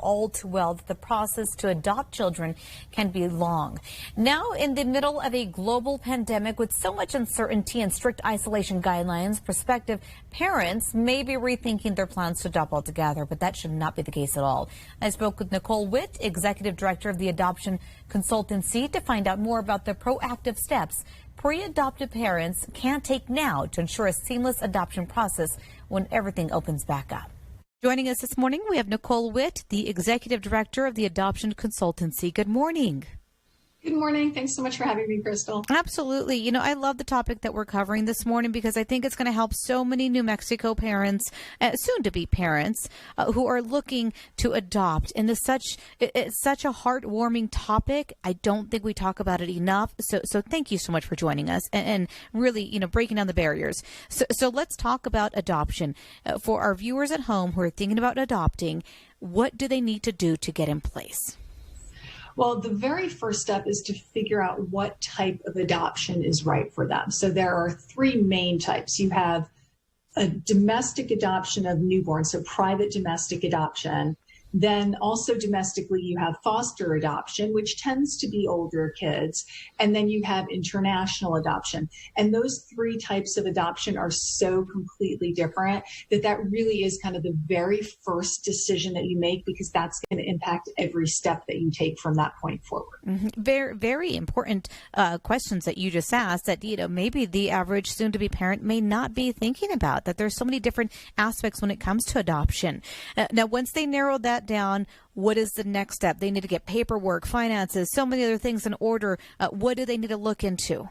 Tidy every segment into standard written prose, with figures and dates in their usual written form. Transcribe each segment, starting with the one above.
all too well that the process to adopt children can be long. Now, in the middle of a global pandemic with so much uncertainty and strict isolation guidelines, prospective parents may be rethinking their plans to adopt altogether, but that should not be the case at all. I spoke with Nicole Witt, Executive Director of the Adoption Consultancy, to find out more about the proactive steps pre-adopted parents can take now to ensure a seamless adoption process when everything opens back up. Joining us this morning, we have Nicole Witt, the Executive Director of the Adoption Consultancy. Good morning. Good morning. Thanks so much for having me, Crystal. Absolutely. You know, I love the topic that we're covering this morning because I think it's going to help so many New Mexico parents, soon-to-be parents, who are looking to adopt. And it's such a heartwarming topic. I don't think we talk about it enough. So thank you so much for joining us and really, you know, breaking down the barriers. So let's talk about adoption. For our viewers at home who are thinking about adopting, what do they need to do to get in place? Well, the very first step is to figure out what type of adoption is right for them. So there are three main types. You have a domestic adoption of newborns, so private domestic adoption. Then also domestically, you have foster adoption, which tends to be older kids. And then you have international adoption. And those three types of adoption are so completely different that really is kind of the very first decision that you make, because that's going to impact every step that you take from that point forward. Mm-hmm. Very, very important questions that you just asked that, you know, maybe the average soon-to-be parent may not be thinking about, that there's so many different aspects when it comes to adoption. Now, once they narrow that down, what is the next step? They need to get paperwork, finances, so many other things in order. What do they need to look into?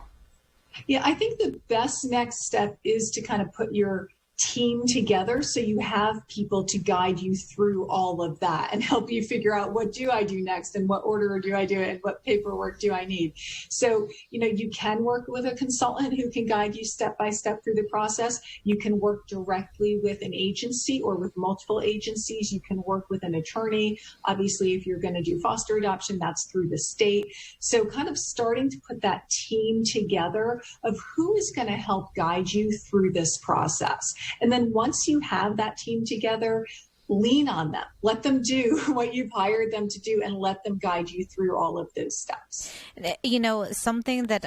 Yeah, I think the best next step is to kind of put your team together so you have people to guide you through all of that and help you figure out, what do I do next and what order do I do it and what paperwork do I need. So, you know, you can work with a consultant who can guide you step by step through the process. You can work directly with an agency or with multiple agencies. You can work with an attorney. Obviously, if you're going to do foster adoption, that's through the state. So kind of starting to put that team together of who is going to help guide you through this process. And then once you have that team together, lean on them. Let them do what you've hired them to do and let them guide you through all of those steps. You know, something that,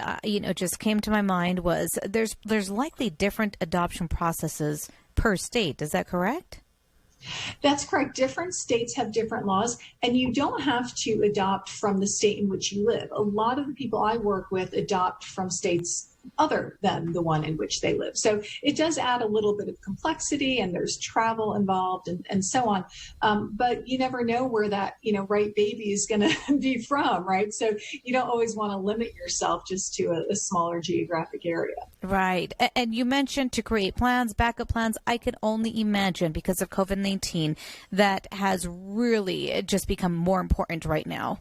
just came to my mind was there's likely different adoption processes per state. Is that correct? That's correct. Different states have different laws, and you don't have to adopt from the state in which you live. A lot of the people I work with adopt from states other than the one in which they live. So it does add a little bit of complexity, and there's travel involved and so on. But you never know where that, right baby is going to be from, right? So you don't always want to limit yourself just to a smaller geographic area. Right. And you mentioned to create plans, backup plans. I can only imagine, because of COVID-19, that has really just become more important right now.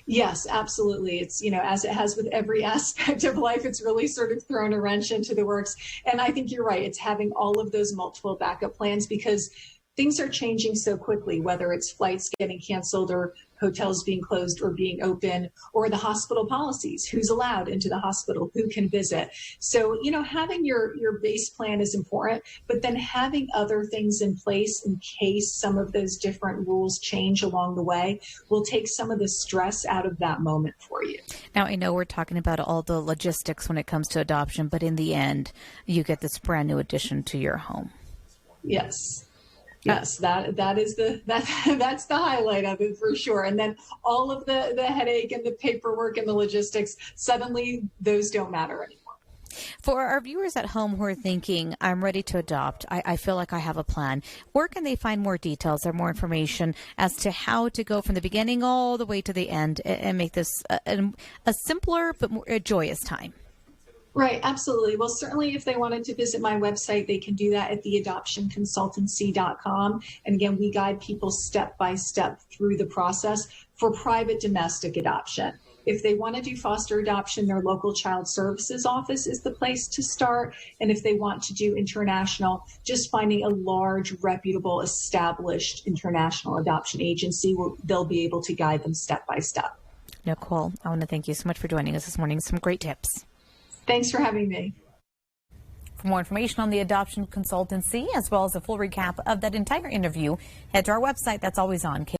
Yes, absolutely. It's, as it has with every aspect of life, it's really sort of thrown a wrench into the works. And I think you're right. It's having all of those multiple backup plans, because things are changing so quickly, whether it's flights getting canceled or hotels being closed or being open, or the hospital policies, who's allowed into the hospital, who can visit. So, having your base plan is important, but then having other things in place in case some of those different rules change along the way will take some of the stress out of that moment for you. Now, I know we're talking about all the logistics when it comes to adoption, but in the end, you get this brand new addition to your home. Yes. Yes, that's the highlight of it for sure. And then all of the headache and the paperwork and the logistics, suddenly those don't matter anymore. For our viewers at home who are thinking, I'm ready to adopt, I feel like I have a plan, where can they find more details or more information as to how to go from the beginning all the way to the end and make this a simpler but more joyous time? Right, absolutely. Well, certainly if they wanted to visit my website, they can do that at theadoptionconsultancy.com. And again, we guide people step by step through the process for private domestic adoption. If they want to do foster adoption, their local child services office is the place to start. And if they want to do international, just finding a large, reputable, established international adoption agency, they'll be able to guide them step by step. Nicole, I want to thank you so much for joining us this morning. Some great tips. Thanks for having me. For more information on the adoption consultancy, as well as a full recap of that entire interview, head to our website. That's always on